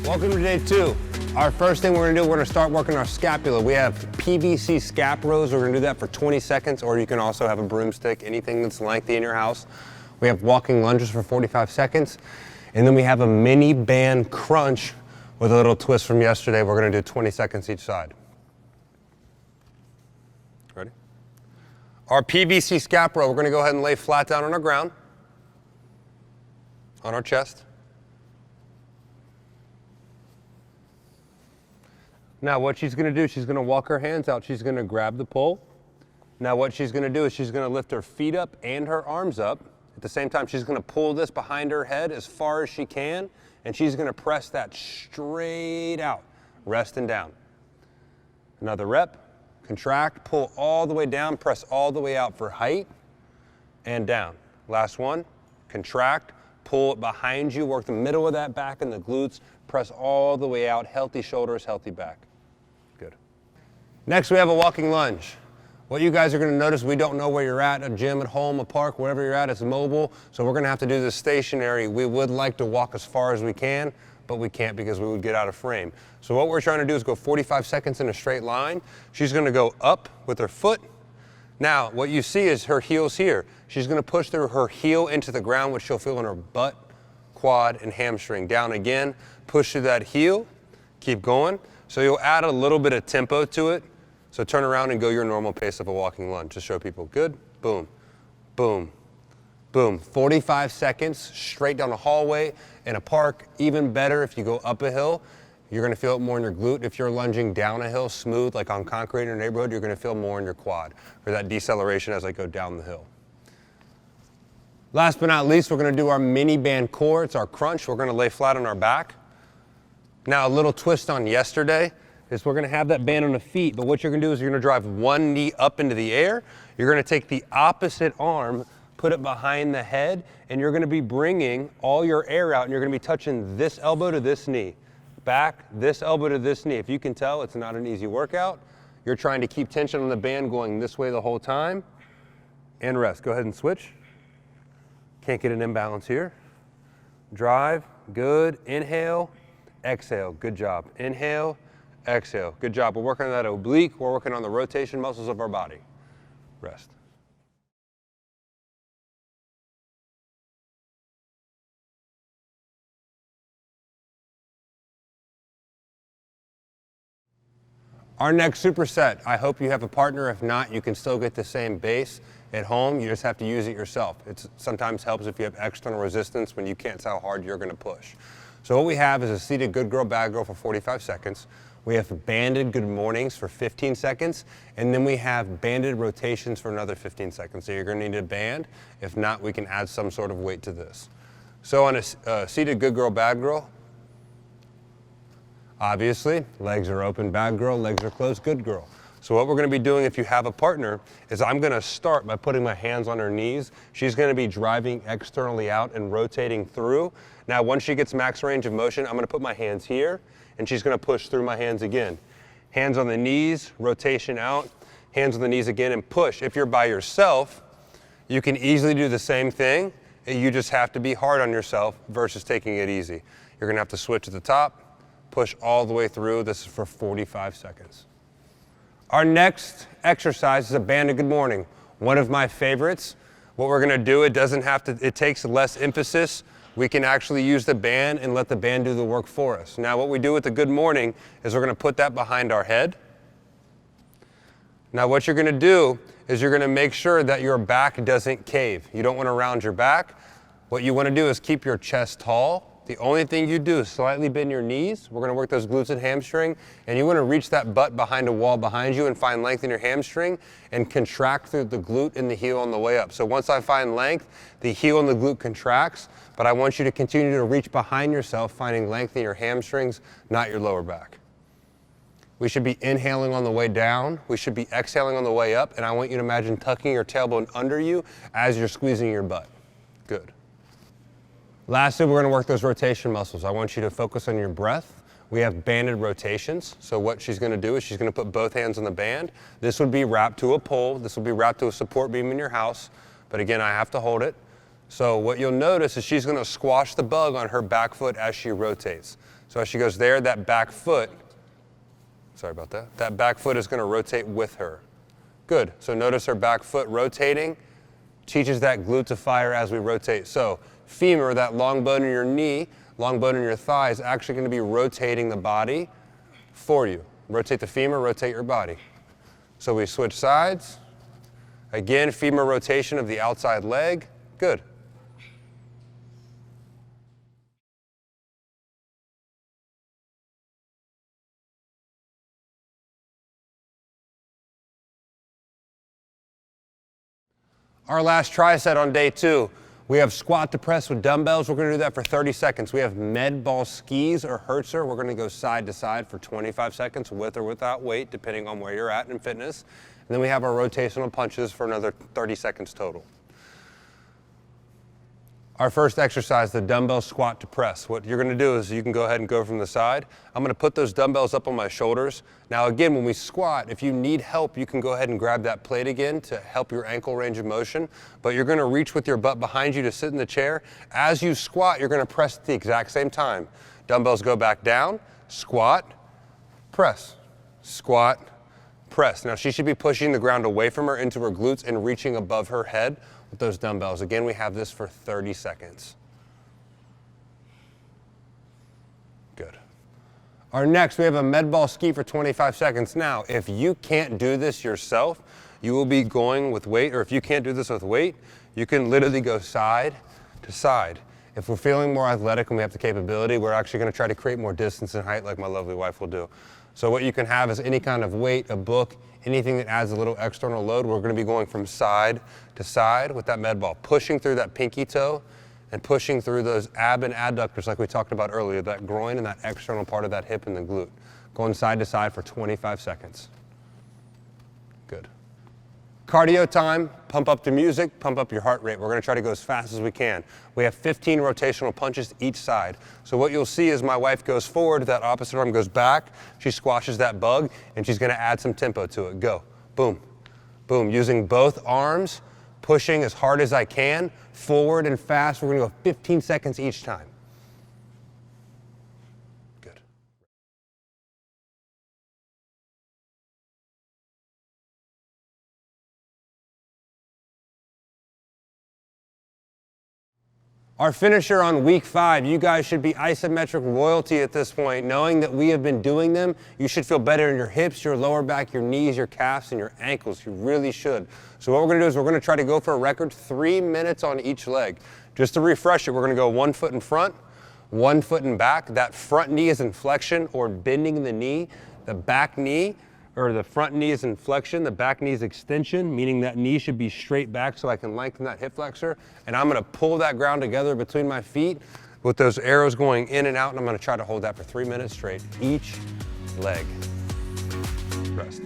Welcome to day 2. Our first thing we're gonna start working our scapula. We have PVC scap rows. We're gonna do that for 20 seconds, or you can also have a broomstick, anything that's lengthy in your house. We have walking lunges for 45 seconds. And then we have a mini band crunch with a little twist from yesterday. We're gonna do 20 seconds each side. Ready? Our PVC scap row, we're gonna go ahead and lay flat down on our ground, on our chest. Now what she's gonna do, she's gonna walk her hands out. She's gonna grab the pole. Now what she's gonna do is she's gonna lift her feet up and her arms up. At the same time, she's gonna pull this behind her head as far as she can, and she's gonna press that straight out, resting down. Another rep, contract, pull all the way down, press all the way out for height, and down. Last one, contract, pull it behind you, work the middle of that back and the glutes, press all the way out, healthy shoulders, healthy back. Good. Next, we have a walking lunge. What you guys are gonna notice, we don't know where you're at, a gym, at home, a park, wherever you're at, it's mobile, so we're gonna have to do this stationary. We would like to walk as far as we can, but we can't because we would get out of frame. So what we're trying to do is go 45 seconds in a straight line. She's gonna go up with her foot. Now, what you see is her heel's here. She's gonna push through her heel into the ground, which she'll feel in her butt, quad, and hamstring. Down again, push through that heel, keep going. So you'll add a little bit of tempo to it. So turn around and go your normal pace of a walking lunge. Just show people, good, boom, boom, boom. 45 seconds, straight down a hallway. In a park, even better if you go up a hill, you're gonna feel it more in your glute. If you're lunging down a hill, smooth, like on concrete in your neighborhood, you're gonna feel more in your quad, for that deceleration as I go down the hill. Last but not least, we're gonna do our mini band core. It's our crunch. We're gonna lay flat on our back. Now, a little twist on yesterday is we're gonna have that band on the feet, but what you're gonna do is you're gonna drive one knee up into the air. You're gonna take the opposite arm, put it behind the head, and you're gonna be bringing all your air out, and you're gonna be touching this elbow to this knee. Back, this elbow to this knee. If you can tell, it's not an easy workout. You're trying to keep tension on the band going this way the whole time. And rest. Go ahead and switch. Can't get an imbalance here. Drive, good. Inhale, exhale, good job. Inhale, exhale, good job. We're working on that oblique. We're working on the rotation muscles of our body. Rest. Our next superset, I hope you have a partner. If not, you can still get the same base at home. You just have to use it yourself. It sometimes helps if you have external resistance when you can't tell how hard you're gonna push. So what we have is a seated good girl, bad girl for 45 seconds. We have banded good mornings for 15 seconds, and then we have banded rotations for another 15 seconds. So you're gonna need a band. If not, we can add some sort of weight to this. So on a seated good girl, bad girl, obviously, legs are open, bad girl, legs are closed, good girl. So what we're gonna be doing if you have a partner is I'm gonna start by putting my hands on her knees. She's gonna be driving externally out and rotating through. Now, once she gets max range of motion, I'm gonna put my hands here, and she's gonna push through my hands again. Hands on the knees, rotation out, hands on the knees again, and push. If you're by yourself, you can easily do the same thing. You just have to be hard on yourself versus taking it easy. You're gonna have to switch at the top, push all the way through. This is for 45 seconds. Our next exercise is a banded good morning. One of my favorites. What we're gonna do, it takes less emphasis. We can actually use the band and let the band do the work for us. Now what we do with the good morning is we're gonna put that behind our head. Now what you're gonna do is you're gonna make sure that your back doesn't cave. You don't wanna round your back. What you wanna do is keep your chest tall. The only thing you do is slightly bend your knees. We're gonna work those glutes and hamstring, and you wanna reach that butt behind a wall behind you and find length in your hamstring and contract through the glute and the heel on the way up. So once I find length, the heel and the glute contracts, but I want you to continue to reach behind yourself, finding length in your hamstrings, not your lower back. We should be inhaling on the way down. We should be exhaling on the way up, and I want you to imagine tucking your tailbone under you as you're squeezing your butt. Good. Lastly, we're gonna work those rotation muscles. I want you to focus on your breath. We have banded rotations. So what she's gonna do is she's gonna put both hands on the band. This would be wrapped to a pole. This would be wrapped to a support beam in your house. But again, I have to hold it. So what you'll notice is she's gonna squash the bug on her back foot as she rotates. So as she goes there, that back foot, sorry about that, that back foot is going to rotate with her. Good. So notice her back foot rotating, teaches that glute to fire as we rotate. So femur, that long bone in your knee, long bone in your thigh, is actually going to be rotating the body for you. Rotate the femur, rotate your body. So we switch sides. Again, femur rotation of the outside leg. Good. Our last tri-set on day 2. We have squat to press with dumbbells. We're going to do that for 30 seconds. We have med ball skis or Hertzer. We're going to go side to side for 25 seconds with or without weight, depending on where you're at in fitness. And then we have our rotational punches for another 30 seconds total. Our first exercise, the dumbbell squat to press. What you're going to do is you can go ahead and go from the side. I'm going to put those dumbbells up on my shoulders. Now again, when we squat, if you need help, you can go ahead and grab that plate again to help your ankle range of motion. But you're going to reach with your butt behind you to sit in the chair. As you squat, you're going to press at the exact same time. Dumbbells go back down, squat, press, squat, press. Now she should be pushing the ground away from her into her glutes and reaching above her head with those dumbbells. Again, we have this for 30 seconds. Good. Our next, we have a med ball ski for 25 seconds. Now, if you can't do this yourself, you will be going with weight, or if you can't do this with weight, you can literally go side to side. If we're feeling more athletic and we have the capability, we're actually going to try to create more distance and height like my lovely wife will do. So what you can have is any kind of weight, a book, anything that adds a little external load. We're going to be going from side to side with that med ball, pushing through that pinky toe and pushing through those ab and adductors like we talked about earlier, that groin and that external part of that hip and the glute. Going side to side for 25 seconds. Good. Cardio time, pump up the music, pump up your heart rate. We're going to try to go as fast as we can. We have 15 rotational punches each side. So what you'll see is my wife goes forward, that opposite arm goes back, she squashes that bug, and she's going to add some tempo to it. Go. Boom. Boom. Using both arms, pushing as hard as I can, forward and fast. We're going to go 15 seconds each time. Good. Our finisher on week 5, you guys should be isometric royalty at this point. Knowing that we have been doing them, you should feel better in your hips, your lower back, your knees, your calves, and your ankles. You really should. So what we're going to do is we're going to try to go for a record 3 minutes on each leg. Just to refresh it, we're going to go 1 foot in front, 1 foot in back. That front knee is in flexion or bending the knee. The back knee, or the front knee is in flexion, the back knee is extension, meaning that knee should be straight back so I can lengthen that hip flexor. And I'm going to pull that ground together between my feet with those arrows going in and out, and I'm going to try to hold that for 3 minutes straight, each leg. Rest.